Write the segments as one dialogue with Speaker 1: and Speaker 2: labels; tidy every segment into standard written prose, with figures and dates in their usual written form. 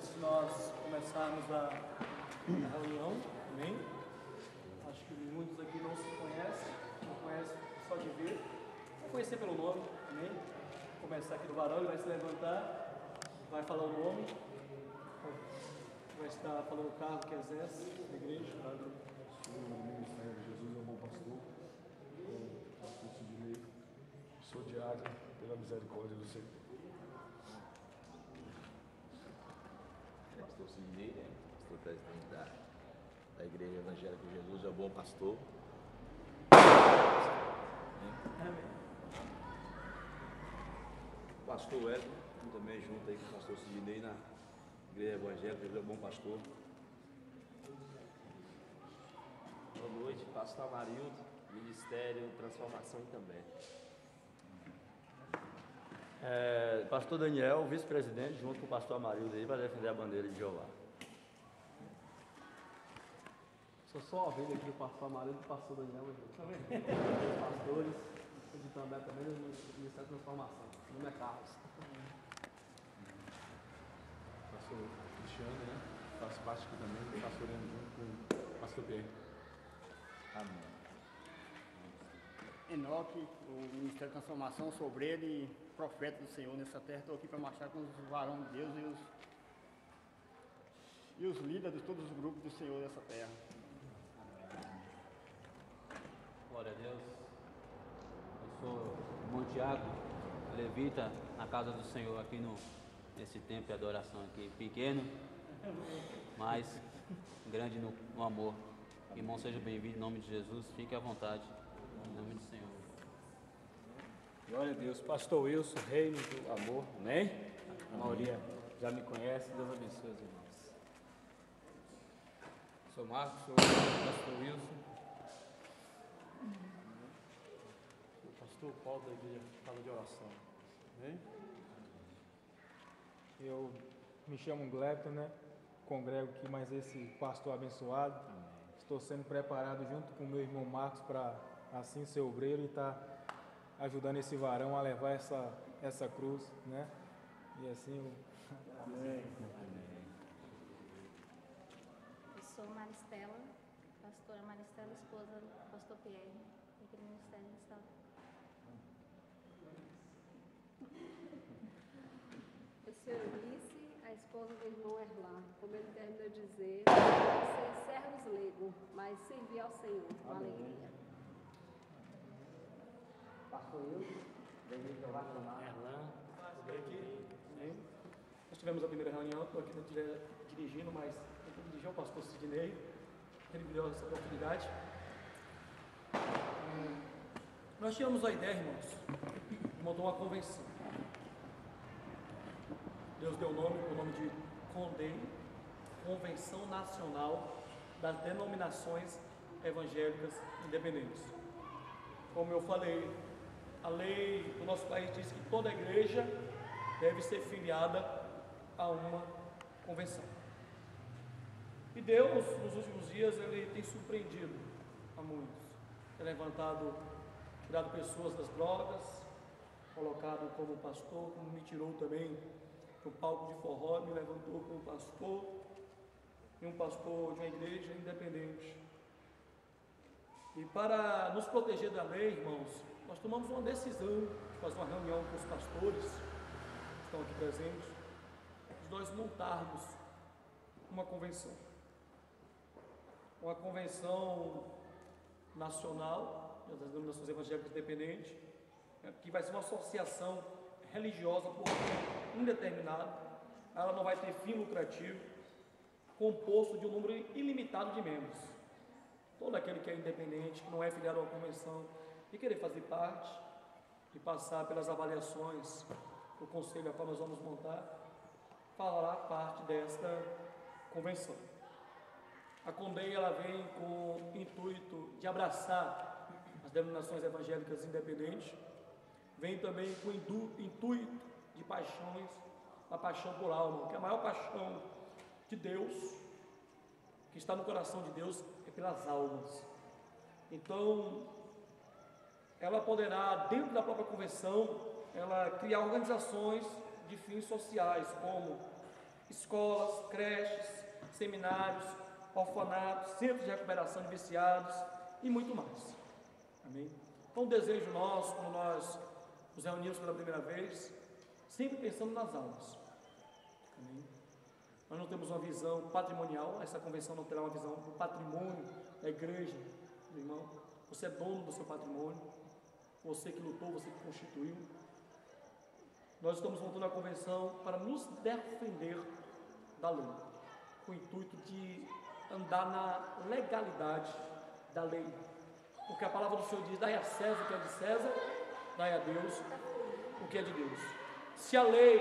Speaker 1: antes de nós começarmos a reunião, amém? Acho que muitos aqui não se conhecem, não conhecem só de ver, vão conhecer pelo nome, amém? Vou começar aqui do varão, ele vai se levantar, vai falar o nome, vai estar falando o cargo que exerce na igreja.
Speaker 2: Jesus é um bom pastor, pastor Sidney, sou diácono pela misericórdia do Senhor.
Speaker 3: Pastor Sidney, pastor presidente da Igreja Evangélica de Jesus é o bom pastor.
Speaker 1: Amém.
Speaker 3: Pastor Wellington, também junto aí com o pastor Sidney na Igreja Evangélica, Jesus é o bom pastor.
Speaker 4: Boa noite, pastor Amarildo, Ministério Transformação também.
Speaker 5: Pastor Daniel, vice-presidente, junto com o pastor Amarildo aí, para defender a bandeira de Jeová.
Speaker 6: Sou só a ovelha aqui do pastor Amarildo e do pastor Daniel, mas os pastores, de também no Ministério da Transformação. Meu nome é Carlos.
Speaker 2: Pastor Cristiano, né? Faz parte aqui também, pastorando junto com o pastor Pierre.
Speaker 3: Amém.
Speaker 7: Enoque, o Ministério da Transformação, sobre ele, profeta do Senhor nessa terra. Estou aqui para marchar com os varões de Deus e os líderes de todos os grupos do Senhor nessa terra.
Speaker 8: Glória a Deus. Eu sou irmão Tiago, levita na casa do Senhor aqui nesse tempo de adoração aqui, pequeno, mas grande no amor. Irmão, seja bem-vindo em nome de Jesus, fique à vontade, em nome do Senhor.
Speaker 9: Glória a Deus, pastor Wilson, reino do amor, amém? A maioria já me conhece, Deus abençoe os irmãos. Sou Marcos, sou pastor Wilson.
Speaker 1: O pastor Paulo da igreja Casa de Oração, amém?
Speaker 10: Eu me chamo Glebton, né? Congrego aqui mais esse pastor abençoado. Estou sendo preparado junto com o meu irmão Marcos para assim ser obreiro e estar ajudando esse varão a levar essa cruz, né? E assim
Speaker 1: Amém.
Speaker 11: Eu sou Maristela, pastora Maristela, esposa do pastor Pierre, aqui no Ministério está.
Speaker 12: Eu sou Eunice, a esposa do irmão Erlan. Como ele terminou de dizer, ser servos leigos, mas servir ao Senhor com alegria.
Speaker 6: Pastor Wilson, bem-vindo ao Vacionar.
Speaker 1: Erlan, aqui, amém? Nós tivemos a primeira reunião, estou aqui dirigindo, mas eu vou dirigir ao pastor Sidney, ele me deu essa oportunidade. Nós tínhamos a ideia, irmãos, de montar uma convenção. Deus deu o nome de CONDEI, Convenção Nacional das Denominações Evangélicas Independentes. Como eu falei, a lei do nosso país diz que toda igreja deve ser filiada a uma convenção. E Deus, nos últimos dias, Ele tem surpreendido a muitos. Tem levantado, tirado pessoas das drogas, colocado como pastor, como me tirou também do palco de forró, me levantou como pastor, e um pastor de uma igreja independente. E para nos proteger da lei, irmãos, nós tomamos uma decisão de fazer uma reunião com os pastores que estão aqui presentes, de nós montarmos uma convenção nacional das denominações evangélicas independentes, que vai ser uma associação religiosa por tempo indeterminado. Ela não vai ter fim lucrativo, composto de um número ilimitado de membros. Todo aquele que é independente, que não é filiado a uma convenção e querer fazer parte e passar pelas avaliações do conselho a qual nós vamos montar, fará parte desta convenção. A CONDEI, ela vem com o intuito de abraçar as denominações evangélicas independentes, vem também com o intuito de paixões, a paixão por alma, que é a maior paixão de Deus, que está no coração de Deus, é pelas almas. Então, ela poderá, dentro da própria convenção, ela criar organizações de fins sociais, como escolas, creches, seminários, orfanatos, centros de recuperação de viciados e muito mais. Amém? Então, o desejo nosso, quando nós nos reunimos pela primeira vez, sempre pensando nas almas. Amém? Nós não temos uma visão patrimonial, essa convenção não terá uma visão do patrimônio da igreja, meu irmão. Você é dono do seu patrimônio, você que lutou, você que constituiu. Nós estamos montando a convenção para nos defender da lei, com o intuito de andar na legalidade da lei. Porque a palavra do Senhor diz: dai a César o que é de César, dai a Deus o que é de Deus. Se a lei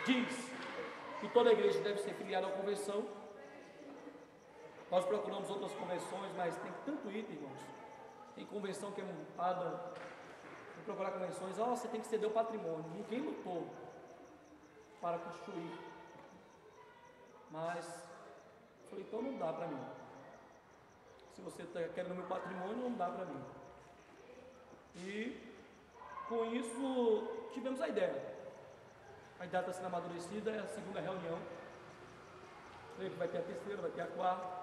Speaker 1: diz que toda a igreja deve ser filiada à convenção, nós procuramos outras convenções, mas tem tanto item, irmãos. Tem convenção que é montada, vou procurar convenções, você tem que ceder o patrimônio. Ninguém lutou para construir. Mas, falei, então não dá para mim. Se você está querendo o meu patrimônio, não dá para mim. E, com isso, tivemos a ideia. A ideia está sendo amadurecida, é a segunda reunião. Creio que vai ter a terceira, vai ter a quarta.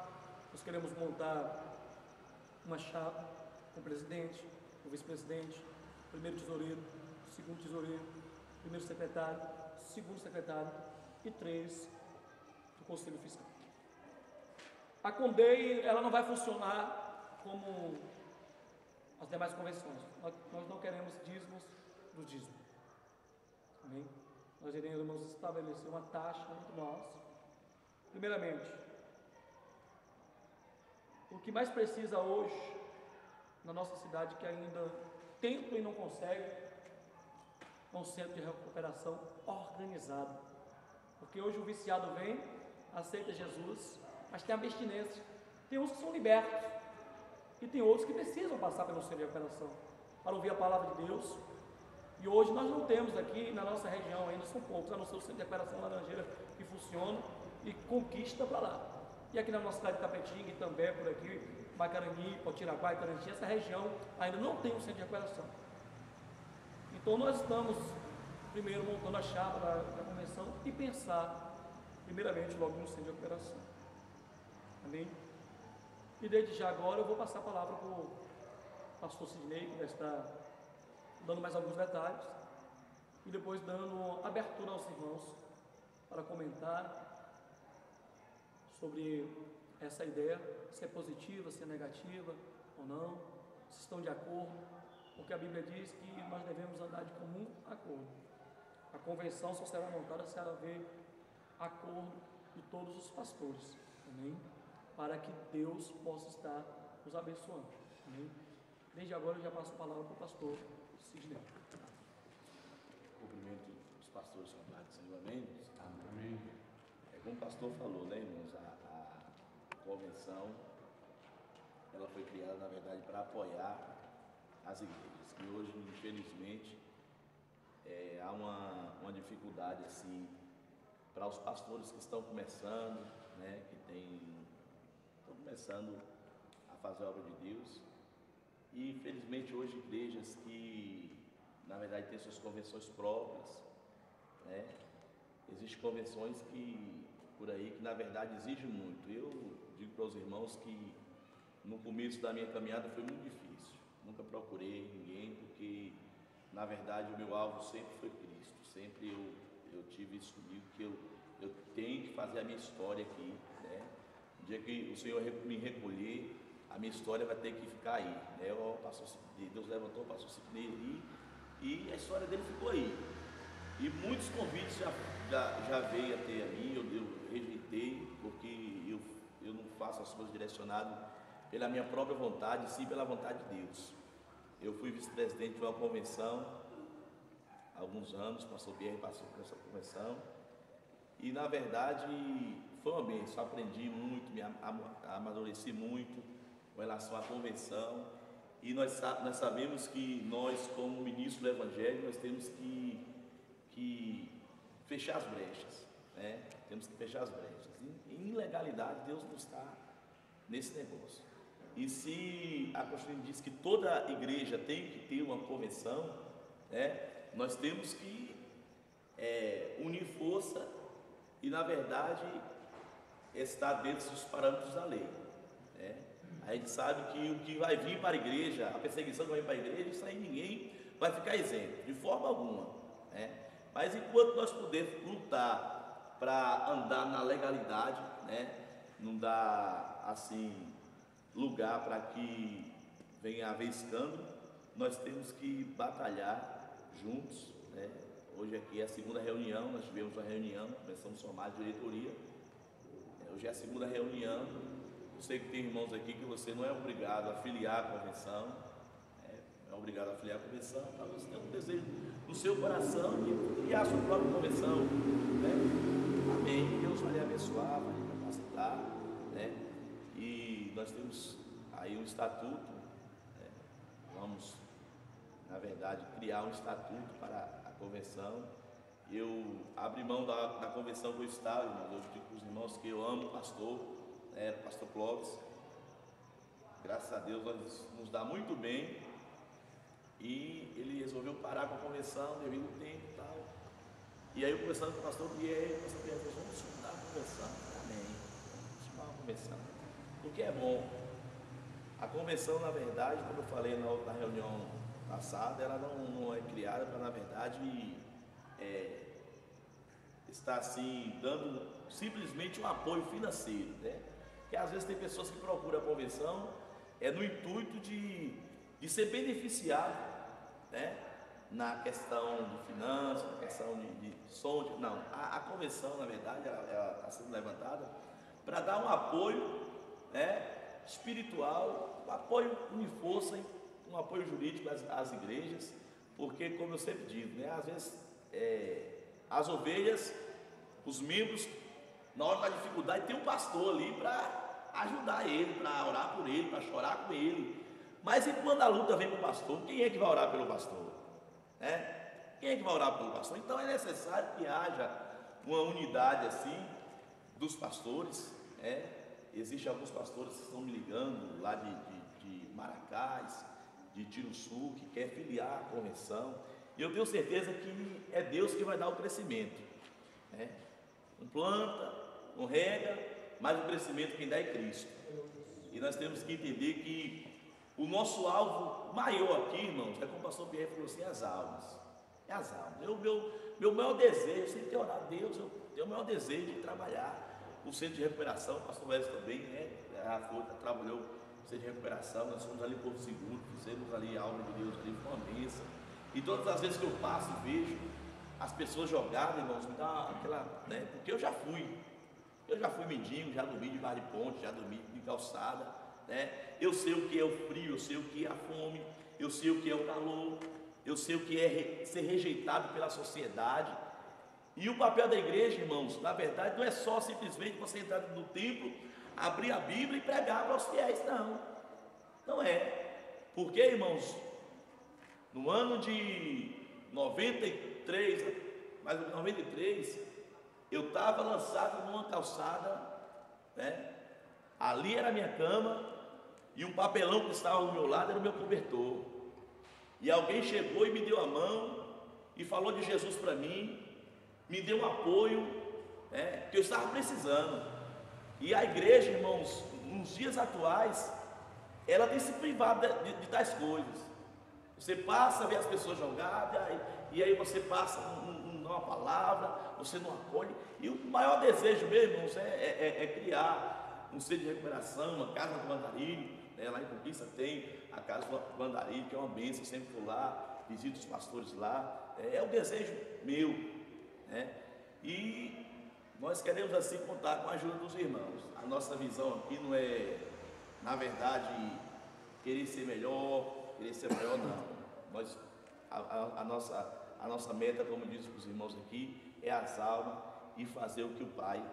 Speaker 1: Nós queremos montar uma chapa com o presidente, o vice-presidente, o primeiro tesoureiro, o segundo tesoureiro, o primeiro secretário, o segundo secretário e 3 do Conselho Fiscal. A CONDEI, ela não vai funcionar como as demais convenções. Nós não queremos dízimos do dízimo. Amém? Nós iremos estabelecer uma taxa entre nós. Primeiramente, o que mais precisa hoje na nossa cidade, que ainda tenta e não consegue, é um centro de recuperação organizado. Porque hoje o viciado vem, aceita Jesus, mas tem abstinência. Tem uns que são libertos e tem outros que precisam passar pelo centro de recuperação para ouvir a palavra de Deus. E hoje nós não temos aqui na nossa região, ainda são poucos, a não ser o centro de recuperação Laranjeira, que funciona e conquista para lá. E aqui na nossa cidade de Tapetinga, Itambé, por aqui, Macarani, Potiraguá, Itarantim, essa região ainda não tem um centro de recuperação. Então nós estamos primeiro montando a chapa da convenção e pensar primeiramente logo no centro de recuperação. Amém? E desde já agora eu vou passar a palavra para o pastor Sidney, que vai estar dando mais alguns detalhes e depois dando abertura aos irmãos para comentar sobre essa ideia, se é positiva, se é negativa ou não, se estão de acordo, porque a Bíblia diz que nós devemos andar de comum acordo. A convenção só será montada se haver acordo de todos os pastores, amém? Para que Deus possa estar nos abençoando, amém? Desde agora eu já passo a palavra para o pastor Sidney.
Speaker 3: Cumprimento os pastores convidados, Senhor, amém? Amém. Como o pastor falou, né, irmãos, a convenção, ela foi criada, na verdade, para apoiar as igrejas, que hoje, infelizmente, há uma dificuldade, assim, para os pastores que estão começando, né, estão começando a fazer a obra de Deus. E infelizmente hoje igrejas que na verdade têm suas convenções próprias, né? Existem convenções que por aí que na verdade exigem muito. Eu digo para os irmãos que no começo da minha caminhada foi muito difícil. Nunca procurei ninguém, porque na verdade o meu alvo sempre foi Cristo. Sempre eu tive isso comigo, que eu tenho que fazer a minha história aqui, né? No dia que o Senhor me recolher, a minha história vai ter que ficar aí, né? Deus levantou o pastor Sidney ali e a história dele ficou aí. E muitos convites já veio até a mim, eu rejeitei, porque eu não faço as coisas direcionadas pela minha própria vontade, sim pela vontade de Deus. Eu fui vice-presidente de uma convenção há alguns anos, o pastor Pierre passou por essa convenção, e na verdade foi uma bênção, aprendi muito, me amadureci muito com relação à convenção, e nós sabemos que nós, como ministro do Evangelho, nós temos que fechar as brechas, né? Temos que fechar as brechas. Em ilegalidade, Deus não está nesse negócio. E se a Constituição diz que toda igreja tem que ter uma convenção, né? Nós temos que unir força e na verdade está dentro dos parâmetros da lei, né? A gente sabe que o que vai vir para a igreja, a perseguição que vai vir para a igreja, isso aí ninguém vai ficar isento, de forma alguma, né? Mas enquanto nós pudermos lutar para andar na legalidade, né? Não dá assim lugar para que venha a haver escândalo, nós temos que batalhar juntos, né? Hoje aqui é a segunda reunião, nós tivemos uma reunião, começamos a formar a diretoria. Hoje é a segunda reunião. Eu sei que tem irmãos aqui que você não é obrigado a filiar a convenção, não é obrigado a filiar a convenção, mas você tem um desejo no seu coração de criar a sua própria convenção, né? Amém. Deus vai lhe abençoar, vai lhe capacitar, né? E nós temos aí um estatuto, né? Vamos, na verdade, criar um estatuto para a convenção. Eu abri mão da convenção que eu estava, irmãos. Eu digo para os irmãos que eu amo o pastor, né, o pastor Clóvis. Graças a Deus nós nos dá muito bem. E ele resolveu parar com a convenção devido ao tempo e tal. E aí eu conversando com o pastor Pierre, o pastor Pierre falou: vamos fundar a convenção. Amém. Vamos fundar uma convenção. Porque é bom. A convenção, na verdade, como eu falei na reunião passada, ela não é criada para, na verdade, estar assim, dando simplesmente um apoio financeiro, né? Porque às vezes tem pessoas que procuram a convenção no intuito de ser beneficiado, né? Na questão de finanças, na questão de som, não. A convenção, na verdade, ela está sendo levantada para dar um apoio, né, espiritual, um apoio de força, um apoio jurídico às igrejas, porque, como eu sempre digo, né, às vezes as ovelhas, os membros, na hora da dificuldade, tem um pastor ali para ajudar ele, para orar por ele, para chorar com ele. Mas e quando a luta vem para o pastor, quem é que vai orar pelo pastor? Quem é que vai orar pelo pastor? Então é necessário que haja uma unidade assim dos pastores. Existem alguns pastores que estão me ligando lá de Maracás, de Tiruçu, que quer filiar a convenção. E eu tenho certeza que é Deus que vai dar o crescimento, né? Não planta, não rega, mas o crescimento quem dá é Cristo. E nós temos que entender que o nosso alvo maior aqui, irmãos, é como o pastor Pierre falou assim, as almas. É as almas. Meu maior desejo, sem ter orado a Deus, eu tenho o maior desejo de trabalhar o centro de recuperação. O pastor Wes também, né? Trabalhou no centro de recuperação, nós fomos ali Porto Seguro, fizemos ali a obra de Deus ali, foi uma bênção. E todas as vezes que eu passo e vejo as pessoas jogadas, irmãos, me dá aquela, né? Porque eu já fui mendigo, já dormi debaixo de ponte, já dormi de calçada, né? Eu sei o que é o frio, eu sei o que é a fome, eu sei o que é o calor, eu sei o que é ser rejeitado pela sociedade. E o papel da igreja, irmãos, na verdade, não é só simplesmente você entrar no templo, abrir a Bíblia e pregar para os fiéis, não. Não é. Porque, irmãos, no ano de 93, mais ou menos 93, eu estava lançado numa calçada, né? Ali era a minha cama e um papelão que estava ao meu lado era o meu cobertor. E alguém chegou e me deu a mão e falou de Jesus para mim, me deu um apoio, né, que eu estava precisando. E a igreja, irmãos, nos dias atuais, ela tem se privado de tais coisas. Você passa a ver as pessoas jogadas, e aí você passa, não dá uma palavra, você não acolhe. E o maior desejo mesmo, irmãos, é criar um centro de recuperação, uma casa do Andarilho, né? Lá em Conquista tem a casa do Andarilho, que é uma bênção, sempre vou lá, visito os pastores lá. É o desejo meu, né? E nós queremos assim contar com a ajuda dos irmãos. A nossa visão aqui não é, na verdade, querer ser melhor, não. A nossa meta, como disse para os irmãos aqui, é as almas e fazer o que o Pai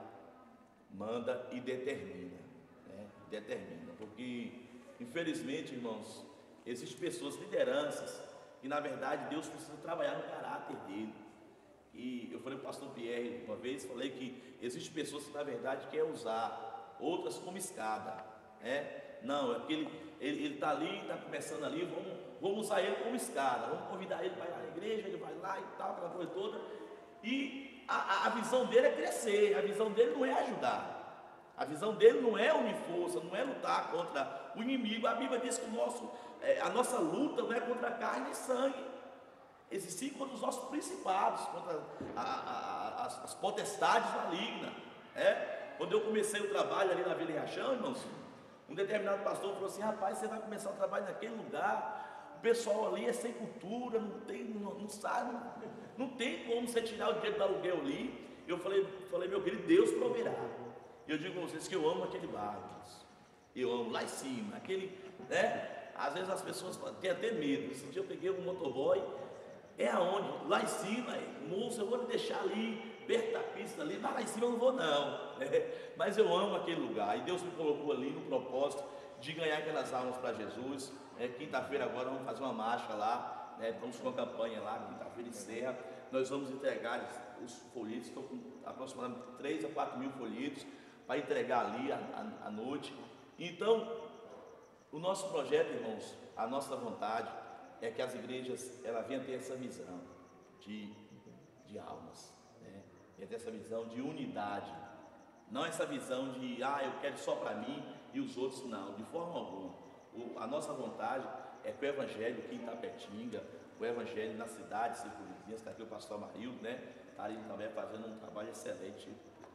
Speaker 3: manda e determina, né? Determina, porque infelizmente, irmãos, existem pessoas, lideranças, que na verdade Deus precisa trabalhar no caráter dele. E eu falei para o pastor Pierre uma vez, falei que existem pessoas que na verdade querem usar outras como escada, né? Não, é porque ele está ali, está começando ali, vamos usar ele como escada, vamos convidar ele para ir à igreja, ele vai lá e tal, aquela coisa toda. E a visão dele é crescer, a visão dele não é ajudar. A visão dele não é unir força, não é lutar contra o inimigo. A Bíblia diz que a nossa luta não é contra carne e sangue, sim contra os nossos principados, contra as potestades malignas. Quando eu comecei o trabalho ali na Vila Riachão, irmãos, um determinado pastor falou assim: rapaz, você vai começar o trabalho naquele lugar, o pessoal ali é sem cultura, não sabe, não tem como você tirar o dinheiro do aluguel ali. Eu falei, meu querido, Deus proverá. Eu digo a vocês que eu amo aquele bairro, eu amo lá em cima, aquele, às vezes as pessoas têm até medo. Esse dia eu peguei um motoboy, aonde? Lá em cima, moço, eu vou lhe deixar ali, perto da pista ali, mas lá em cima eu não vou não, mas eu amo aquele lugar, e Deus me colocou ali no propósito de ganhar aquelas almas para Jesus. Quinta-feira agora vamos fazer uma marcha lá, estamos com uma campanha lá, quinta-feira encerra, nós vamos entregar os folhetos, estou com aproximadamente 3 a 4 mil folhetos, para entregar ali à noite. Então, o nosso projeto, irmãos, a nossa vontade é que as igrejas venham ter essa visão de almas, venham ter essa visão de unidade, não essa visão de eu quero só para mim e os outros não, de forma alguma. A nossa vontade é que o Evangelho aqui em Itapetinga, o Evangelho na cidade, circunvizinhas, está aqui o pastor Amarildo, está ali também fazendo um trabalho excelente.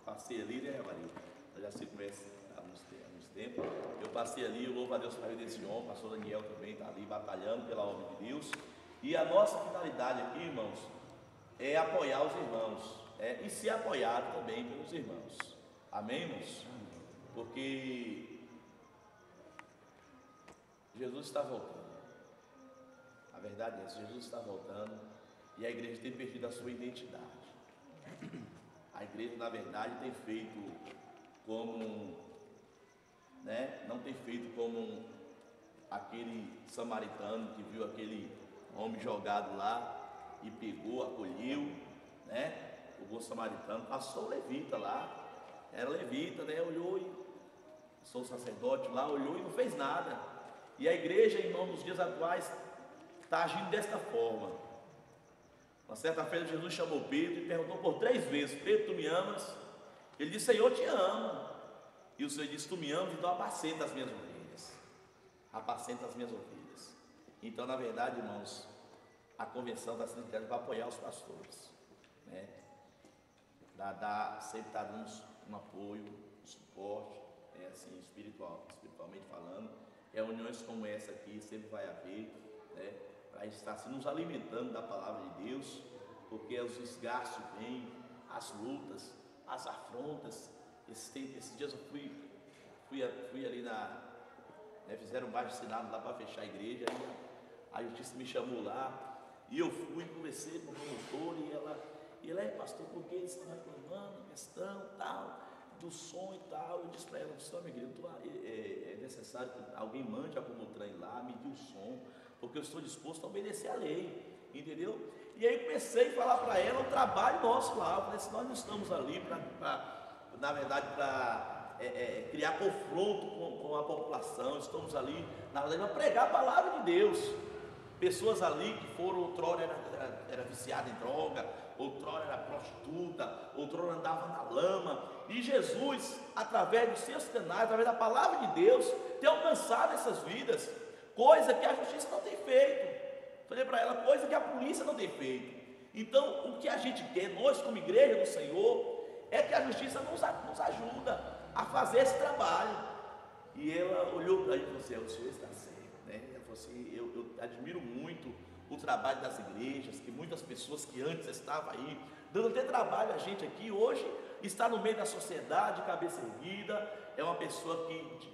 Speaker 3: Passei ali, Amarildo? Já se conhece há uns tempos. Eu passei ali, eu louvo a Deus por meio desse homem. O pastor Daniel também está ali batalhando pela obra de Deus. E a nossa finalidade aqui, irmãos, é apoiar os irmãos, e ser apoiado também pelos irmãos. Amém, irmãos? Porque Jesus está voltando. A verdade é essa, Jesus está voltando e a igreja tem perdido a sua identidade. A igreja, na verdade, tem feito como, não tem feito como aquele samaritano que viu aquele homem jogado lá e pegou, acolheu, o bom samaritano, passou o levita lá, era levita, olhou e sou sacerdote lá, olhou e não fez nada. E a igreja, irmão, nos dias atuais está agindo desta forma. Uma certa feira Jesus chamou Pedro e perguntou por 3 vezes: Pedro, tu me amas? Ele disse: Senhor, te amo. E o Senhor disse: tu me amas, então apacenta as minhas ovelhas. Apacenta as minhas ovelhas. Então, na verdade, irmãos, a convenção está sendo criada para apoiar os pastores, sempre está dando um apoio, um suporte, assim, espiritualmente falando. Reuniões como essa aqui sempre vai haver, para a gente estar nos alimentando da palavra de Deus, porque os desgastes vêm, as lutas, as afrontas. Esses dias eu fui ali fizeram um baixo-assinado lá para fechar a igreja, aí a justiça me chamou lá, e eu fui, conversei com o promotor, e ela pastor, por que eles estão reclamando, questão, tal, do som e tal. Eu disse para ela: meu querido, é necessário que alguém mande a Comutran lá, medir o som, porque eu estou disposto a obedecer a lei, entendeu? E aí comecei a falar para ela o trabalho nosso lá. Eu falei assim: nós não estamos ali na verdade, para criar confronto com a população, estamos ali, na verdade, para pregar a palavra de Deus. Pessoas ali que foram, outrora era viciada em droga, outrora era prostituta, outrora andava na lama, e Jesus, através dos seus cenários, através da palavra de Deus, tem alcançado essas vidas, coisa que a justiça não tem feito. Falei para ela: coisa que a polícia não tem feito. Então, o que a gente quer, nós como igreja do Senhor, é que a justiça nos ajuda a fazer esse trabalho. E ela olhou para mim e falou assim: o senhor está certo, Ela falou assim: eu admiro muito o trabalho das igrejas, que muitas pessoas que antes estavam aí, dando até trabalho a gente aqui, hoje está no meio da sociedade, cabeça erguida, é uma pessoa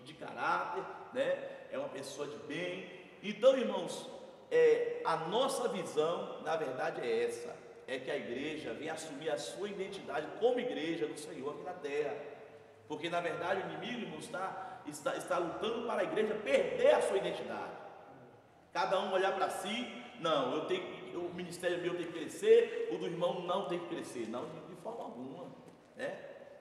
Speaker 3: de caráter, é uma pessoa de bem. Então, irmãos, a nossa visão, na verdade, é essa: é que a igreja venha assumir a sua identidade como igreja do Senhor aqui na terra. Porque, na verdade, o inimigo, irmãos, está lutando para a igreja perder a sua identidade. Cada um olhar para si: não, o ministério meu tem que crescer, o do irmão não tem que crescer. Não, de forma alguma,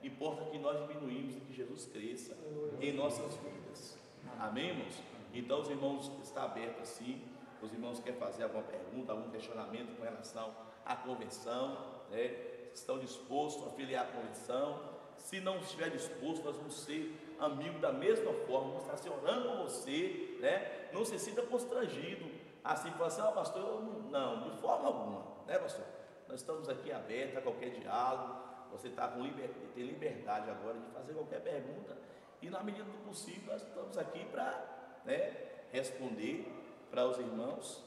Speaker 3: Importa que nós diminuímos e que Jesus cresça em nossas vidas. Amém, irmãos? Então, os irmãos estão abertos assim. Os irmãos querem fazer alguma pergunta, algum questionamento com relação à convenção, estão dispostos a filiar a convenção. Se não estiver disposto, nós vamos ser amigos da mesma forma, vamos estar se orando com você, né? Não se sinta constrangido, assim, falar assim, pastor, eu não, de forma alguma, né, pastor? Nós estamos aqui abertos a qualquer diálogo, você está tem liberdade agora de fazer qualquer pergunta, e na medida do possível nós estamos aqui para, né, responder para os irmãos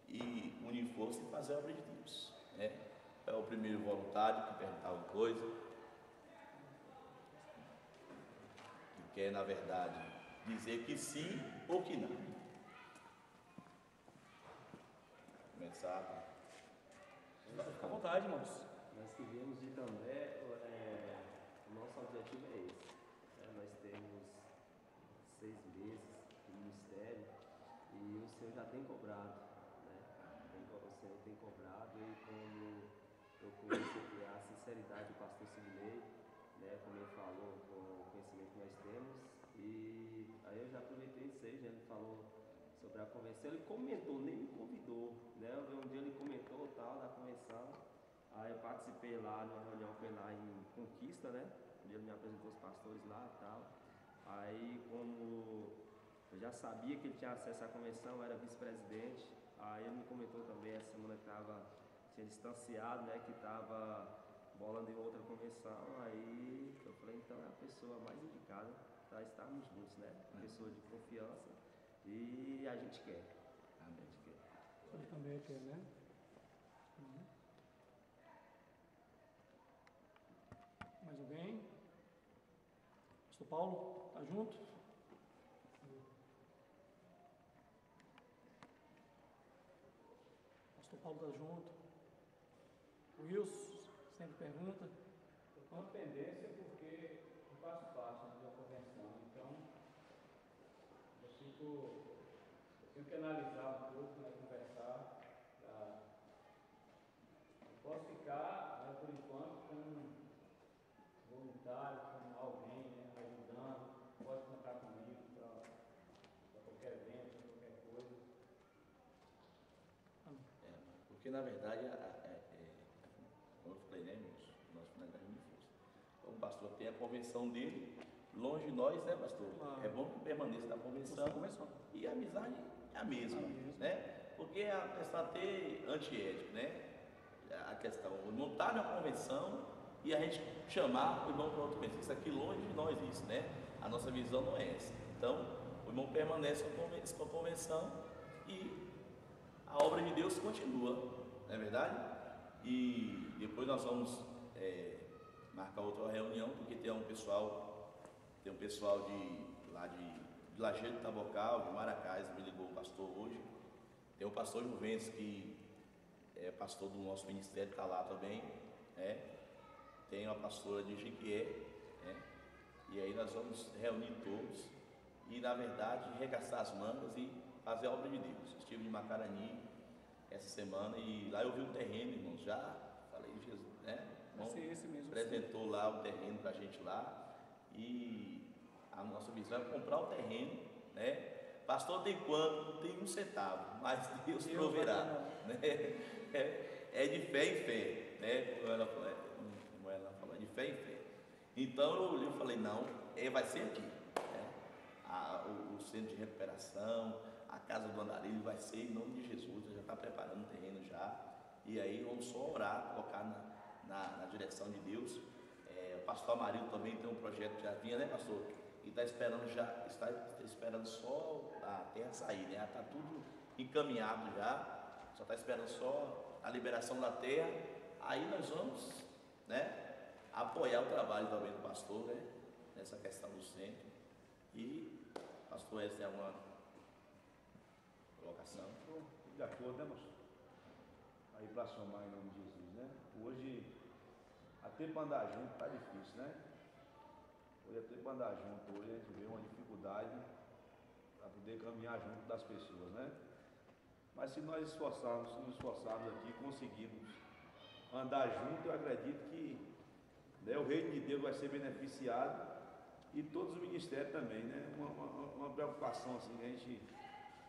Speaker 3: e unir força e fazer a obra de Deus, né? É o primeiro voluntário que perguntava uma coisa, que quer, na verdade, dizer que sim ou que não. Começar.
Speaker 1: Fica à vontade, irmãos.
Speaker 4: Nós que viemos de Itambé, o nosso objetivo é esse. Nós temos 6 meses de ministério e o Senhor já tem cobrado, né? O Senhor tem cobrado, e como eu conheço aqui a sinceridade do pastor Sidney, né? Como ele falou, com o conhecimento que nós temos, e aí eu já aproveitei isso aí, ele falou sobre a convenção, ele comentou, nem me convidou, né? Um dia ele comentou tal da convenção, aí eu participei lá numa reunião, foi lá em Conquista, né? Onde ele me apresentou os pastores lá e tal. Aí, como eu já sabia que ele tinha acesso à convenção, era vice-presidente, aí ele me comentou também essa semana que tinha distanciado, né? Que estava bolando em outra convenção, aí eu falei, então é a pessoa mais indicada para estarmos juntos, né? Pessoa de confiança, e a gente quer. A gente quer.
Speaker 1: Ele também quer, né? Mais alguém? Pastor Paulo, está junto? Pastor Paulo está junto. O Wilson sempre pergunta.
Speaker 9: Eu tenho pendência porque eu faço parte da convenção, então eu tenho que analisar um pouco, né, conversar. Eu posso ficar, né, por enquanto, como voluntário, como alguém, né, ajudando, pode contar comigo para qualquer evento, para qualquer coisa.
Speaker 3: Porque na verdade, como eu falei, né, nós finalizamos de força. Então o pastor tem a convenção dele, longe de nós, né, pastor? É bom que permaneça na convenção. E a amizade é a mesma, né? Porque a questão até antiética, né? A questão, o irmão está na convenção e a gente chamar o irmão para outra convenção. Isso aqui longe de nós, isso, né? A nossa visão não é essa. Então, o irmão permanece com a convenção e a obra de Deus continua, não é verdade? E depois nós vamos marcar outra reunião, porque tem um pessoal de Lajeiro de Tabocal, de Maracás, me ligou o pastor hoje. Tem o pastor Juventus, que é pastor do nosso ministério, está lá também, né? Tem a pastora de Jiquié, né? E aí nós vamos reunir todos e, na verdade, regaçar as mangas e fazer a obra de Deus. Estive em Macarani essa semana e lá eu vi um terreno, irmãos, já falei, Jesus, né? Apresentou lá o terreno para a gente lá, e a nossa visão é comprar o terreno, né? Pastor, tem quanto? Não tem um centavo, mas Deus proverá, né? É de fé em fé, né? Como ela falou, de fé em fé. Então eu falei, não, vai ser aqui, né? O centro de recuperação, a casa do Andarilho vai ser em nome de Jesus, já está preparando o terreno já, e aí vamos só orar, colocar na direção de Deus. O pastor Amarildo também tem um projeto que já vinha, né, pastor? E está esperando só a terra sair, né? Está tudo encaminhado já, só está esperando só a liberação da terra. Aí nós vamos, né, apoiar o trabalho também do pastor, né, nessa questão do centro. E pastor, essa é uma colocação?
Speaker 2: Estou de acordo, né, pastor? Aí para somar em nome de Jesus, né? Hoje, até para andar junto está difícil, né? Hoje até para andar junto, hoje a gente vê uma dificuldade para poder caminhar junto das pessoas, né? Mas se nós nos esforçarmos aqui, conseguirmos andar junto, eu acredito que, né, o reino de Deus vai ser beneficiado, e todos os ministérios também, né? Uma preocupação assim que a gente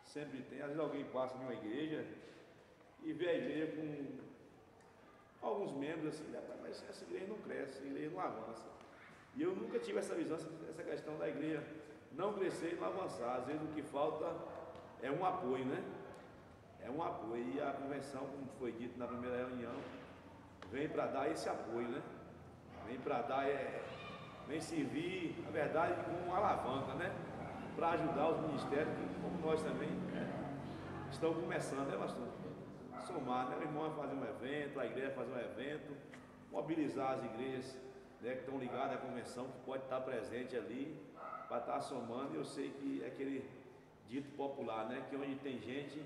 Speaker 2: sempre tem. Às vezes alguém passa em uma igreja e vê a igreja alguns membros assim, mas essa igreja não cresce, essa igreja não avança. E eu nunca tive essa visão, essa questão da igreja não crescer e não avançar. Às vezes o que falta é um apoio, né? É um apoio. E a convenção, como foi dito na primeira reunião, vem para dar esse apoio, né? Vem para dar, vem servir, na verdade, como uma alavanca, né? Para ajudar os ministérios, como nós também estamos começando, né, pastor? Somar, né? O irmão vai fazer um evento, a igreja vai fazer um evento, mobilizar as igrejas, né, que estão ligadas à convenção, que pode estar presente ali, para estar somando. E eu sei que é aquele dito popular, né? Que onde tem gente,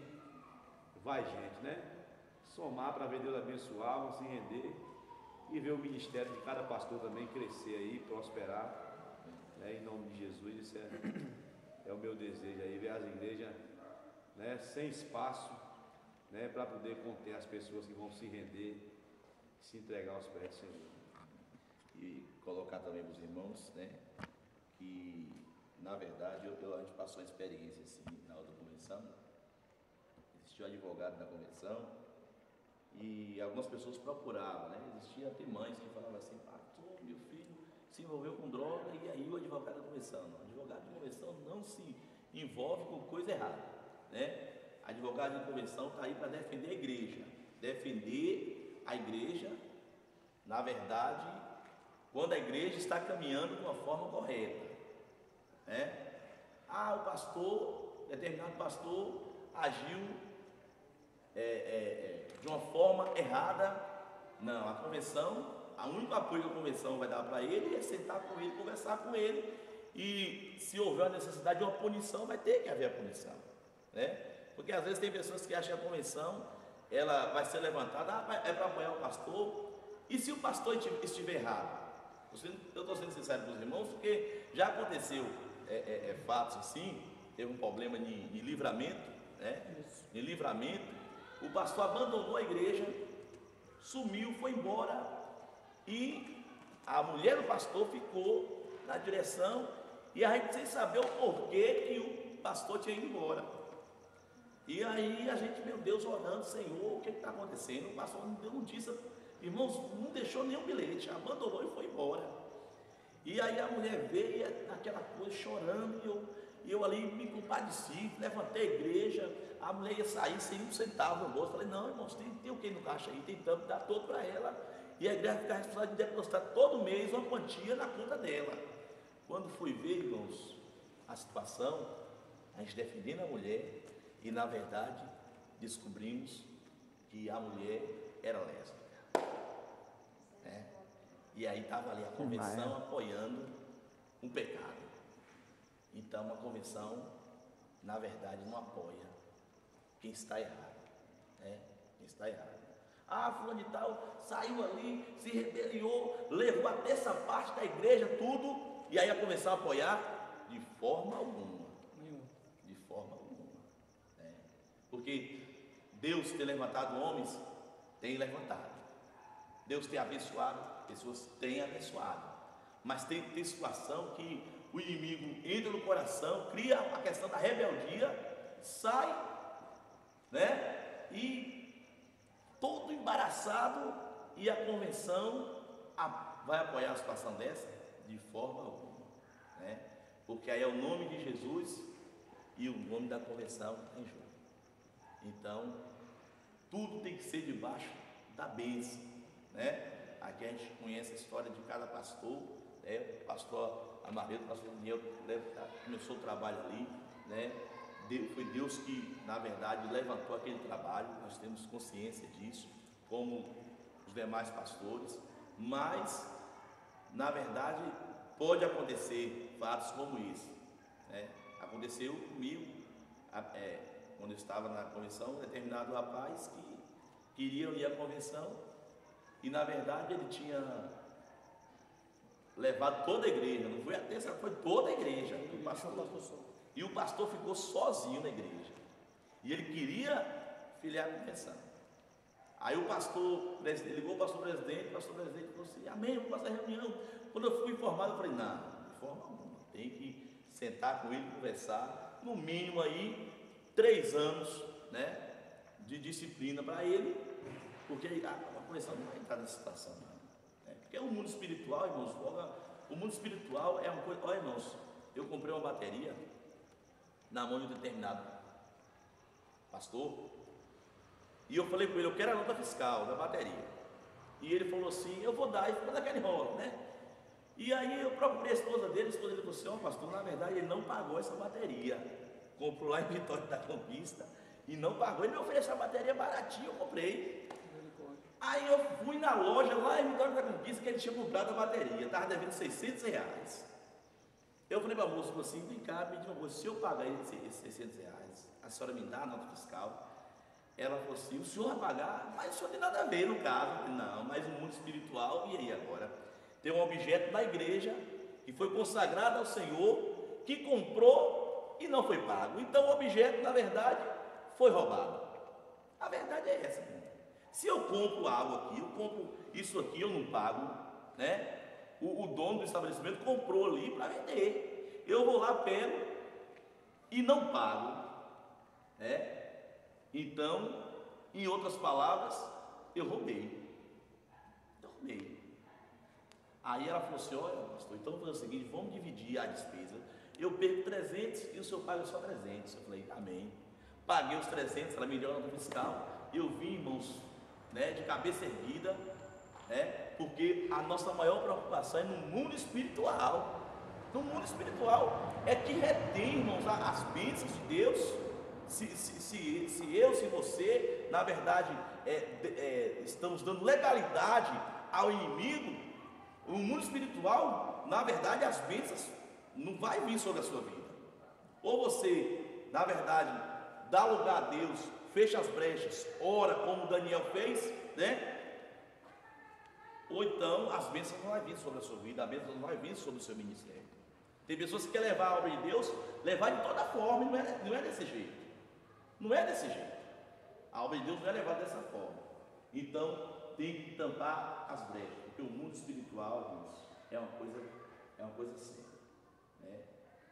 Speaker 2: vai gente, né? Somar para ver Deus abençoar, vão se render e ver o ministério de cada pastor também crescer aí, prosperar, né? Em nome de Jesus. Isso é o meu desejo aí, ver as igrejas, né, sem espaço, né, para poder conter as pessoas que vão se render, se entregar aos pés do Senhor.
Speaker 3: E colocar também para os irmãos, né, que na verdade a gente passou uma experiência assim na outra convenção. Existia um advogado na convenção e algumas pessoas procuravam, né? Existia até mães que falavam assim: pastor, meu filho se envolveu com droga, e aí o advogado da convenção. O advogado de convenção não se envolve com coisa errada, né? Advogado de convenção está aí para defender a igreja. Defender a igreja, na verdade, quando a igreja está caminhando de uma forma correta, né? O pastor, determinado pastor, agiu de uma forma errada. Não, a convenção, o único apoio que a convenção vai dar para ele é sentar com ele, conversar com ele, e se houver a necessidade de uma punição, vai ter que haver a punição, né? Porque às vezes tem pessoas que acham que a convenção ela vai ser levantada, é para apoiar o pastor, e se o pastor estiver errado? Eu estou sendo sincero com os irmãos, porque já aconteceu fatos assim. Teve um problema em Livramento, né? Em Livramento, o pastor abandonou a igreja, sumiu, foi embora, e a mulher do pastor ficou na direção, e a gente sem saber o porquê que o pastor tinha ido embora. E aí a gente, meu Deus, orando: Senhor, o que está acontecendo? O pastor não deu notícia, irmãos, não deixou nenhum bilhete, abandonou e foi embora. E aí a mulher veio naquela coisa, chorando, e eu ali me compadeci, levantei a igreja. A mulher ia sair sem um centavo no bolso. Falei: não, irmãos, tem o que no caixa aí? Tentamos dar todo para ela, e a igreja fica responsável de depositar todo mês uma quantia na conta dela. Quando fui ver, irmãos, a situação, a gente defendendo a mulher, e na verdade descobrimos que a mulher era lésbica, né? E aí estava ali a convenção apoiando um pecado. Então a convenção, na verdade, não apoia quem está errado, né? Quem está errado. Fulano de tal saiu ali, se rebeliou, levou a terça parte da igreja, tudo, e aí a convenção apoiar? De forma alguma. De forma alguma. Porque Deus tem levantado homens, tem levantado. Deus tem abençoado, pessoas têm abençoado. Mas tem situação que o inimigo entra no coração, cria a questão da rebeldia, sai, né? E todo embaraçado, e a convenção vai apoiar a situação dessa? De forma alguma, né? Porque aí é o nome de Jesus e o nome da convenção em jogo. Então, tudo tem que ser debaixo da bênção, né? Aqui a gente conhece a história de cada pastor, né? O pastor Amareto, o pastor Daniel, começou o trabalho ali, né? Foi Deus que, na verdade, levantou aquele trabalho. Nós temos consciência disso, como os demais pastores, mas, na verdade, pode acontecer fatos como esse, né? Aconteceu comigo, quando eu estava na convenção, um determinado rapaz que queria ir à convenção, e na verdade ele tinha levado toda a igreja, não foi a terça, foi toda a igreja, e o pastor ficou sozinho na igreja, e ele queria filiar a convenção. Aí o pastor presidente ligou, o pastor presidente falou assim: amém, vamos fazer a reunião. Quando eu fui informado, eu falei: não, de forma alguma, tem que sentar com ele, conversar, no mínimo aí 3 anos, né, de disciplina para ele, porque uma convenção não vai entrar nessa situação, não. Porque o mundo espiritual, irmãos, o mundo espiritual é uma coisa. Olha, irmãos, eu comprei uma bateria na mão de um determinado pastor, e eu falei com ele, eu quero a nota fiscal da bateria. E ele falou assim, eu vou dar, e ficou daquele rolo, né? E aí eu procurei a esposa dele falou assim, ó pastor, na verdade ele não pagou essa bateria. Comprou lá em Vitória da Conquista e não pagou, ele me ofereceu a bateria baratinha, eu comprei. Aí eu fui na loja lá em Vitória da Conquista que ele tinha comprado a bateria, estava devendo R$600. Eu falei para a moça, assim, vem cá, me diga uma coisa, se eu pagar esses R$600, a senhora me dá a nota fiscal? Ela falou assim, o senhor vai pagar? Mas o senhor tem nada a ver no caso. Eu falei, não, mas o mundo espiritual, e aí agora? Tem um objeto da igreja que foi consagrado ao Senhor, que comprou e não foi pago. Então o objeto, na verdade, foi roubado. A verdade é essa, irmão. Se eu compro algo aqui, eu compro isso aqui, eu não pago, né? O dono do estabelecimento comprou ali para vender. Eu vou lá, pego e não pago, né? Então, em outras palavras, eu roubei. Aí ela falou assim, olha pastor, então vamos fazer o seguinte, vamos dividir a despesa. Eu perco 300 e o senhor paga só 300. Eu falei, amém. Paguei os 300, ela me deu a nota fiscal. Eu vim, irmãos, né, de cabeça erguida, né, porque a nossa maior preocupação é no mundo espiritual. No mundo espiritual é que retém, irmãos, as bênçãos de Deus. Se eu, se você, na verdade, estamos dando legalidade ao inimigo, o mundo espiritual, na verdade, as bênçãos não vai vir sobre a sua vida. Ou você, na verdade, dá lugar a Deus, fecha as brechas, ora como Daniel fez, né? Ou então as bênçãos não vai vir sobre a sua vida, a bênção não vai vir sobre o seu ministério. Tem pessoas que querem levar a obra de Deus, levar de toda forma, e não é desse jeito. Não é desse jeito. A obra de Deus não é levada dessa forma. Então tem que tampar as brechas, porque o mundo espiritual, irmãos, é uma coisa séria, né?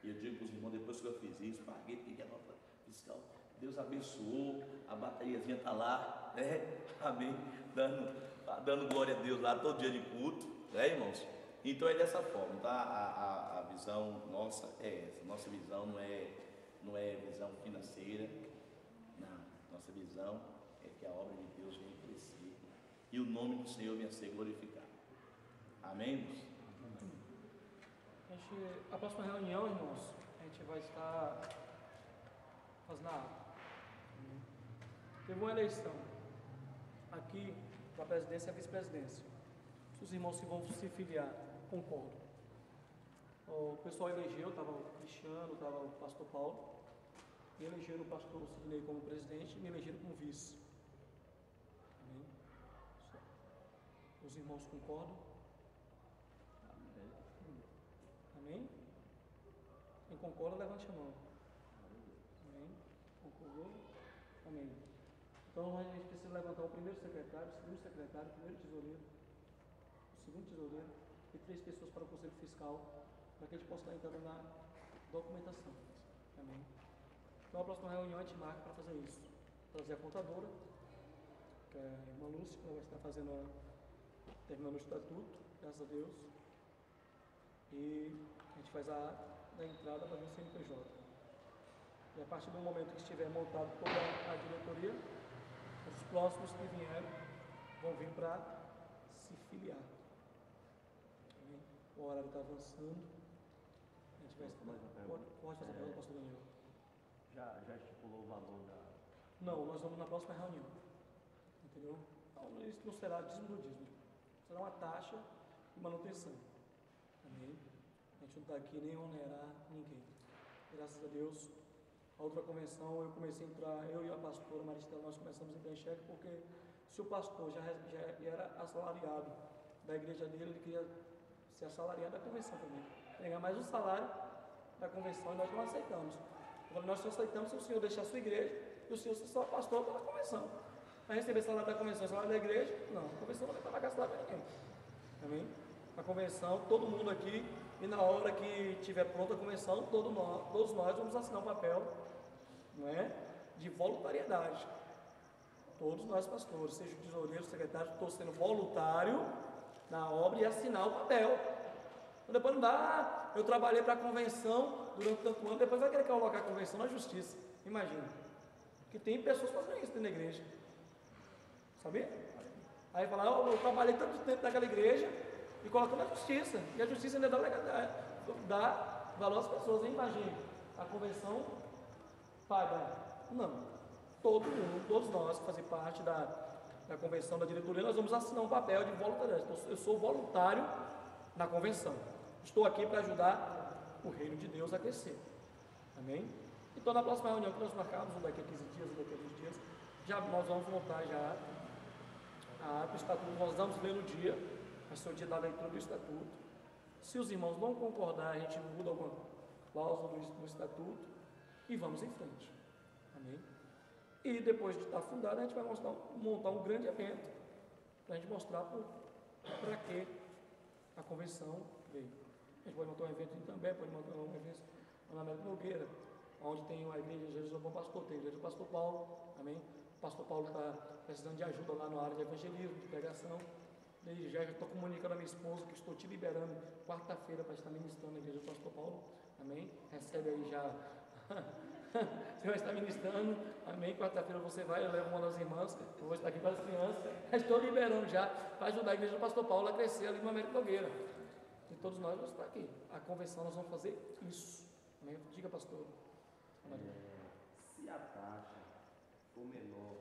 Speaker 3: E eu digo para os irmãos, depois que eu fiz isso, paguei, peguei a nota fiscal, Deus abençoou, a bateriazinha está lá, né? Amém, dando glória a Deus lá todo dia de culto, né, irmãos? Então é dessa forma, tá? A visão nossa é essa. Nossa visão não é visão financeira, não. Nossa visão é que a obra de Deus venha crescer e o nome do Senhor venha ser glorificado. Amém, irmãos?
Speaker 1: A próxima reunião, irmãos, a gente vai estar fazendo a ata. Teve uma eleição aqui para a presidência e a vice-presidência. Se os irmãos que vão se filiar, concordo. O pessoal elegeu, estava o Cristiano, estava o pastor Paulo, e elegeram o pastor Sidney como presidente e me elegeram como vice. Amém? Os irmãos concordam? Amém? Quem concorda, levante a mão. Amém? Concordou? Amém. Então a gente precisa levantar o primeiro secretário, o segundo secretário, o primeiro tesoureiro, o segundo tesoureiro e 3 pessoas para o conselho fiscal, para que a gente possa estar entrando na documentação. Amém? Então a próxima reunião a gente marca para fazer isso. Trazer a contadora, que é a irmã Lúcia, que ela vai estar terminando o estatuto, graças a Deus. E a gente faz a ata da entrada para o CNPJ. E a partir do momento que estiver montado toda a diretoria, os próximos que vieram vão vir para se filiar. Amém? O horário está avançando. A gente vai estar. Pode fazer a pergunta, pastor Daniel.
Speaker 4: Já estipulou o valor da.
Speaker 1: Não, nós vamos na próxima reunião. Entendeu? Então, isso não será dízimo do dízimo. Será uma taxa de manutenção. Amém? A gente não está aqui nem onerar ninguém. Graças a Deus, a outra convenção eu comecei a entrar, eu e a pastora Maristela, nós começamos a entrar em xeque, porque se o pastor já era assalariado da igreja dele, ele queria ser assalariado da convenção também. Pegar mais um salário da convenção e nós não aceitamos. Agora nós só aceitamos se o senhor deixar a sua igreja e o senhor ser só pastor pela convenção. Para receber salário da convenção e salário da igreja, não. A convenção não vai pagar salário para ninguém. Amém? A convenção, todo mundo aqui, e na hora que estiver pronta a convenção, todos nós vamos assinar um papel, não é? De voluntariedade. Todos nós pastores, seja o tesoureiro, o secretário, estou sendo voluntário na obra e assinar o papel. Então, depois não dá, eu trabalhei para a convenção durante tanto ano, depois vai querer colocar a convenção na justiça. Imagina. Que tem pessoas fazendo isso dentro da igreja. Sabia? Aí fala, eu trabalhei tanto tempo naquela igreja e colocou na justiça. E a justiça ainda dá valor às pessoas. Imagina, a convenção paga. Não. Todo mundo, todos nós que fazem parte da convenção da diretoria, nós vamos assinar um papel de voluntariado. Eu sou voluntário na convenção. Estou aqui para ajudar o reino de Deus a crescer. Amém? Então, na próxima reunião que nós marcamos, daqui a 15 dias, daqui a 20 dias, nós vamos montar já a ata, o estatuto, nós vamos ler no dia, vai ser o dia da leitura do estatuto. Se os irmãos não concordar, a gente muda alguma cláusula no estatuto e vamos em frente. Amém? E depois de estar fundado, a gente vai montar um grande evento para a gente mostrar para que a convenção veio. A gente pode montar um evento em Itambé, pode montar um evento na América Nogueira, onde tem a igreja de Jesus é Bom Pastor, tem a igreja do Pastor Paulo, amém? O Pastor Paulo está precisando de ajuda lá na área de evangelismo, de pregação. Desde já estou comunicando a minha esposa que estou te liberando quarta-feira para estar ministrando na igreja do Pastor Paulo, amém? Recebe aí já. Você vai estar ministrando, amém? Quarta-feira você vai, eu levo uma das irmãs, eu vou estar aqui para as crianças, estou liberando já para ajudar a igreja do Pastor Paulo a crescer ali no América Nogueira. E todos nós vamos estar aqui. A convenção nós vamos fazer isso. Amém? Diga, pastor.
Speaker 4: Se a taxa for menor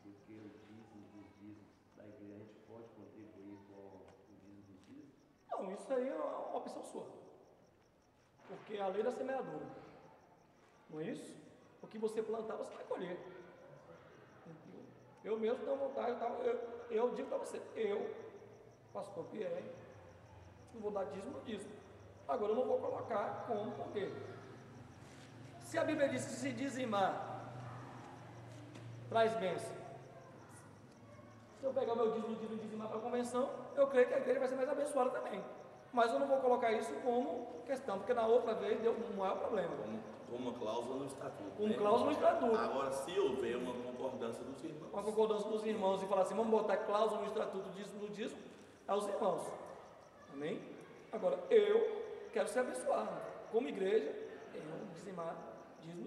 Speaker 4: do que o dízimo dos dízimos da igreja, a gente pode contribuir com o dízimo dos dízimos?
Speaker 1: Não, isso aí é uma opção sua. Porque é a lei da semeadura. Não é isso? O que você plantar, você vai colher. Eu mesmo tenho vontade, eu digo para você, pastor Pierre, não vou dar dízimo. Agora eu não vou colocar como, por quê? Se a Bíblia diz que se dizimar traz bênção, se eu pegar o meu dízimo e dizimar para a convenção, eu creio que a igreja vai ser mais abençoada também. Mas eu não vou colocar isso como questão, porque na outra vez deu um maior problema.
Speaker 3: Com uma cláusula no estatuto.
Speaker 1: Com cláusula no estatuto.
Speaker 3: Agora, se houver uma concordância dos irmãos.
Speaker 1: Uma concordância dos irmãos e falar assim, vamos botar cláusula no estatuto no dízimo, aos irmãos. Amém? Agora, eu quero ser abençoado. Como igreja, eu vou dizimar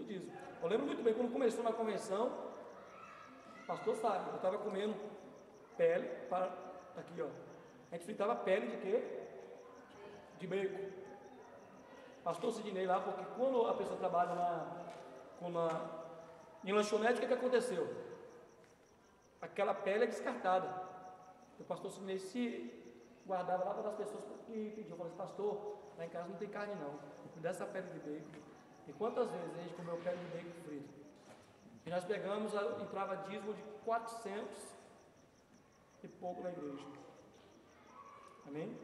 Speaker 1: dízimo. Eu lembro muito bem, quando começou na convenção, o pastor sabe, eu estava comendo pele, aqui ó, a gente fritava pele de quê? De bacon. Pastor Sidney lá, porque quando a pessoa trabalha em lanchonete, o que aconteceu? Aquela pele é descartada. O pastor Sidney se guardava lá para as pessoas que pediam. Eu falei assim, pastor, lá em casa não tem carne não, me dá essa pele de bacon. E quantas vezes a gente comeu pele de bacon frito? E nós pegamos, entrava dízimo de 400 e pouco na igreja. Amém?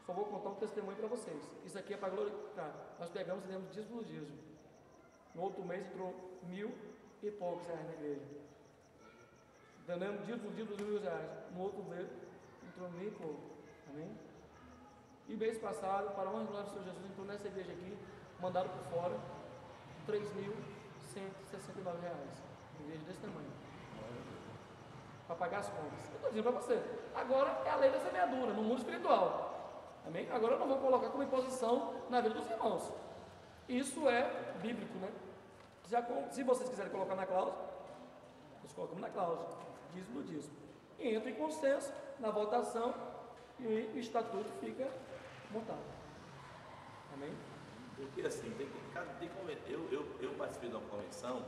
Speaker 1: Só vou contar um testemunho para vocês. Isso aqui é para glorificar. Nós pegamos e demos dízimo. No outro mês entrou 1.000 e poucos reais na igreja. Demos dízimo de R$1.000. No outro mês entrou 1.000 e pouco. Amém? E mês passado, para a honra e glória do Senhor Jesus, entrou nessa igreja aqui, mandaram por fora R$3.169. Igreja desse tamanho. Para pagar as contas. Eu estou dizendo para você. Agora é a lei da semeadura, no mundo espiritual. Amém? Agora eu não vou colocar como imposição na vida dos irmãos. Isso é bíblico, né? Se vocês quiserem colocar na cláusula, nós colocamos na cláusula, dízimo. E entra em consenso na votação e o estatuto fica montado. Amém?
Speaker 3: Porque assim, eu participei de uma convenção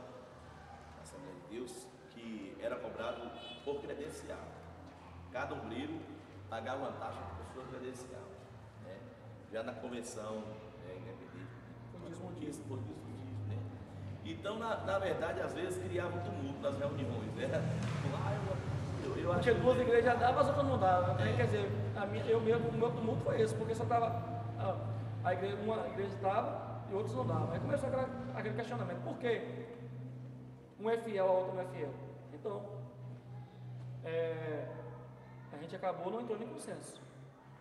Speaker 3: na Assembleia de Deus que era cobrado por credencial. Cada obreiro pagava uma taxa por sua credencial. Né? Já na convenção, independente por dízimo, né? Então, na verdade, às vezes criava um tumulto nas reuniões. Né? Eu
Speaker 1: Porque duas igrejas davam, as outras não davam. Quer dizer, o meu tumulto foi esse, porque só estava. Uma igreja dava e outros não davam. Aí começou aquele questionamento: por quê? Um é fiel, a outra não é fiel. Então, a gente acabou não entrando em consenso.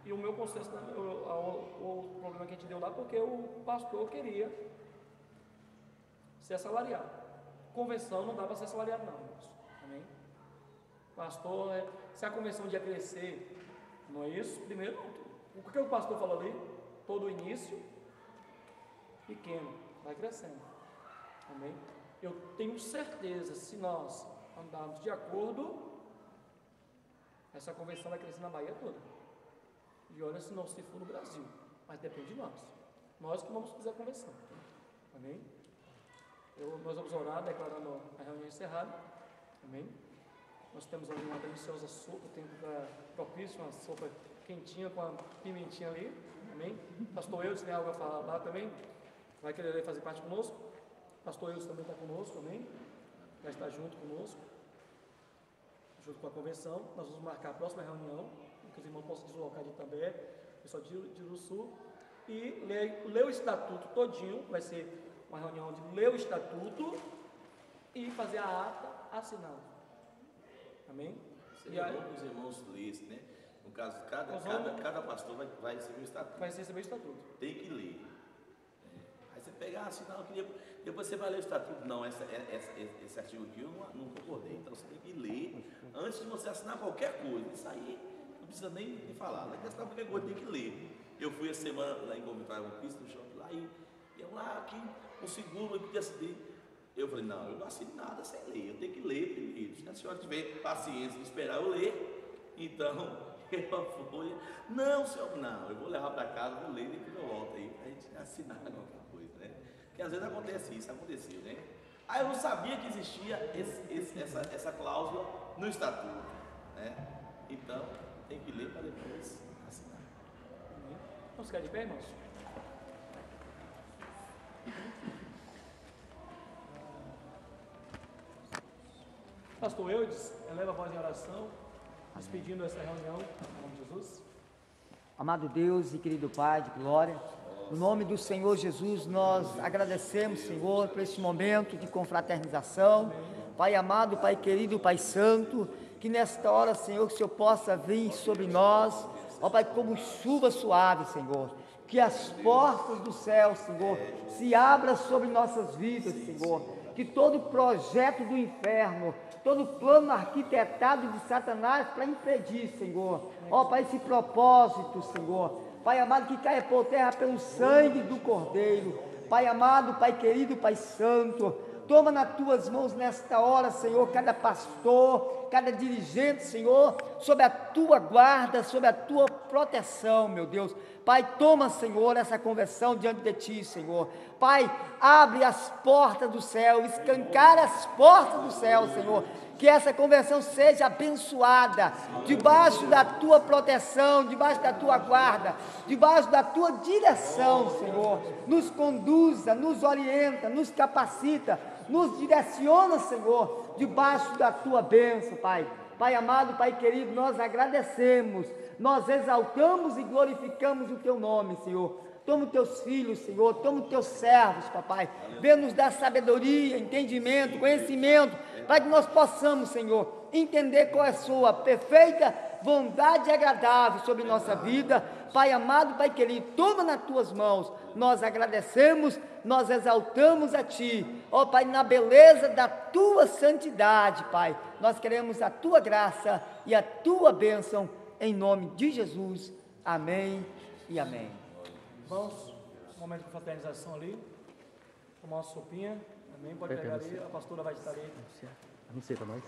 Speaker 1: E o meu consenso, o problema que a gente deu lá, porque o pastor queria ser assalariado. Convenção não dá para ser assalariado, não. Amém? Pastor, se a convenção ia crescer, não é isso? Primeiro, o que o pastor falou ali? Todo início pequeno, vai crescendo. Amém? Eu tenho certeza, se nós andarmos de acordo, essa convenção vai crescer na Bahia toda. E olha se não se for no Brasil, mas depende de nós. Nós que vamos fazer a convenção. Amém? Nós vamos orar declarando a reunião encerrada. Amém? Nós temos ali uma deliciosa sopa, tempo propício, uma sopa quentinha com a pimentinha ali. Amém? Pastor Eudes tem algo a falar lá também? Vai querer fazer parte conosco? Pastor Eudes também está conosco, amém? Vai estar junto conosco, junto com a convenção. Nós vamos marcar a próxima reunião, que os irmãos possam deslocar de Itambé, pessoal de Iruçu, e ler o estatuto todinho. Vai ser uma reunião de ler o estatuto e fazer a ata assinada. Amém?
Speaker 3: Seria bom que os irmãos lessem, né? No caso, cada pastor vai receber o estatuto.
Speaker 1: Vai receber o estatuto.
Speaker 3: Tem que ler. Aí você pegar, assinar, depois você vai ler o estatuto. Não, esse artigo aqui eu não concordei. Então você tem que ler antes de você assinar qualquer coisa. Isso aí não precisa nem falar. Não assinar qualquer coisa, tem que ler. Eu fui a semana lá em Comitado no shopping lá, e eu lá aqui, um segundo, eu podia assinar. Eu falei, não, eu não assino nada sem ler, eu tenho que ler primeiro. Se a senhora tiver paciência de esperar eu ler, então eu fui. Não, senhor, não, eu vou levar para casa, vou ler e depois eu volto aí, para a gente assinar alguma coisa, né? Porque às vezes acontece isso, aconteceu, né? Aí eu não sabia que existia essa cláusula no estatuto, né? Então, tem que ler para depois assinar.
Speaker 1: Vamos ficar de pé, irmãos? Pastor Eudes, eleva a voz em oração, despedindo essa reunião, em nome de Jesus.
Speaker 13: Amado Deus e querido Pai de glória, no nome do Senhor Jesus, nós agradecemos, Senhor, por este momento de confraternização. Pai amado, Pai querido, Pai santo, que nesta hora, Senhor, que o Senhor possa vir sobre nós, ó Pai, como chuva suave, Senhor. Que as portas do céu, Senhor, se abram sobre nossas vidas, Senhor. Que todo projeto do inferno, todo plano arquitetado de Satanás para impedir, Senhor, ó Pai, esse propósito, Senhor, Pai amado, que caia por terra pelo sangue do Cordeiro. Pai amado, Pai querido, Pai santo, toma nas tuas mãos nesta hora, Senhor, cada pastor, cada dirigente, Senhor, sob a tua guarda, sob a tua proteção, meu Deus. Pai, toma, Senhor, essa conversão diante de Ti, Senhor. Pai, abre as portas do céu, escancara as portas do céu, Senhor. Que essa conversão seja abençoada, debaixo da Tua proteção, debaixo da Tua guarda, debaixo da Tua direção, Senhor. Nos conduza, nos orienta, nos capacita, nos direciona, Senhor, debaixo da Tua bênção, Pai. Pai amado, Pai querido, nós agradecemos, nós exaltamos e glorificamos o Teu nome, Senhor. Toma os Teus filhos, Senhor, toma os Teus servos, papai. Vê nos dar sabedoria, entendimento, conhecimento, para que nós possamos, Senhor, entender qual é a Sua perfeita vontade agradável sobre nossa vida. Pai amado, Pai querido, toma nas Tuas mãos. Nós agradecemos, nós exaltamos a Ti, ó Pai, na beleza da Tua santidade, Pai. Nós queremos a Tua graça e a Tua bênção, em nome de Jesus. Amém e amém.
Speaker 1: Irmãos, momento de fraternização ali, tomar uma sopinha, amém? Pode pegar ali, a pastora vai estar ali.
Speaker 13: Não sei para nós.